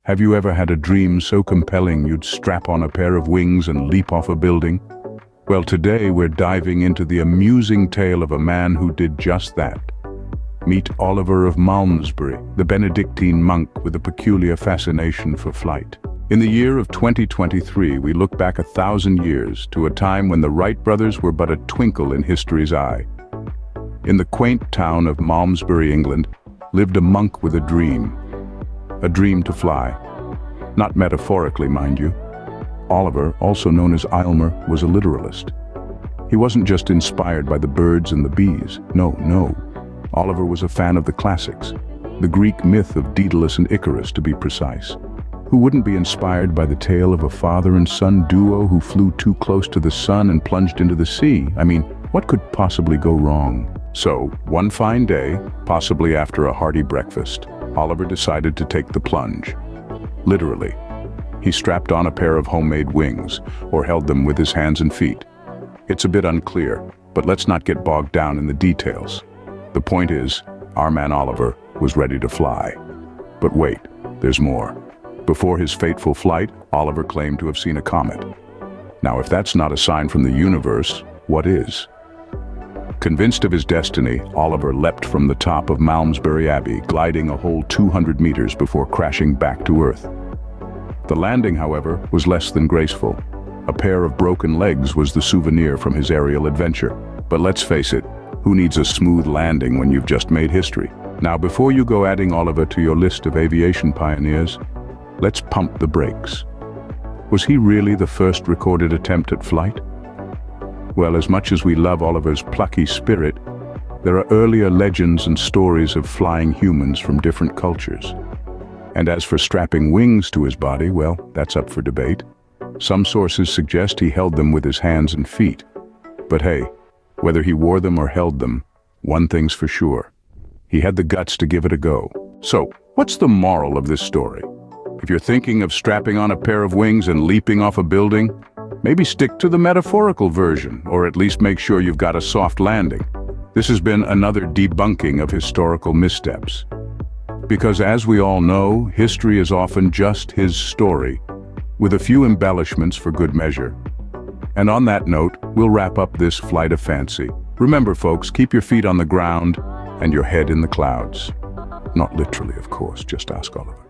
Have you ever had a dream so compelling you'd strap on a pair of wings and leap off a building? Well, today we're diving into the amusing tale of a man who did just that. Meet Oliver of Malmesbury, the Benedictine monk with a peculiar fascination for flight. In the year of 2023, we look back 1,000 years to a time when the Wright brothers were but a twinkle in history's eye. In the quaint town of Malmesbury, England, lived a monk with a dream to fly. Not metaphorically, mind you. Oliver, also known as Aylmer, was a literalist. He wasn't just inspired by the birds and the bees. No. Oliver was a fan of the classics, the Greek myth of Daedalus and Icarus, to be precise. Who wouldn't be inspired by the tale of a father and son duo who flew too close to the sun and plunged into the sea? I mean, what could possibly go wrong? So, one fine day, possibly after a hearty breakfast, Oliver decided to take the plunge. Literally. He strapped on a pair of homemade wings, or held them with his hands and feet. It's a bit unclear, but let's not get bogged down in the details. The point is, our man Oliver was ready to fly. But wait, there's more. Before his fateful flight, Oliver claimed to have seen a comet. Now, if that's not a sign from the universe, what is? Convinced of his destiny, Oliver leapt from the top of Malmesbury Abbey, gliding a whole 200 meters before crashing back to Earth. The landing, however, was less than graceful. A pair of broken legs was the souvenir from his aerial adventure. But let's face it, who needs a smooth landing when you've just made history? Now, before you go adding Oliver to your list of aviation pioneers, let's pump the brakes. Was he really the first recorded attempt at flight? Well, as much as we love Oliver's plucky spirit, there are earlier legends and stories of flying humans from different cultures. And as for strapping wings to his body, well, that's up for debate. Some sources suggest he held them with his hands and feet. But hey, whether he wore them or held them, one thing's for sure. He had the guts to give it a go. So, what's the moral of this story? If you're thinking of strapping on a pair of wings and leaping off a building, maybe stick to the metaphorical version, or at least make sure you've got a soft landing. This has been another debunking of historical missteps. Because as we all know, history is often just his story, with a few embellishments for good measure. And on that note, we'll wrap up this flight of fancy. Remember, folks, keep your feet on the ground and your head in the clouds. Not literally, of course, just ask Oliver.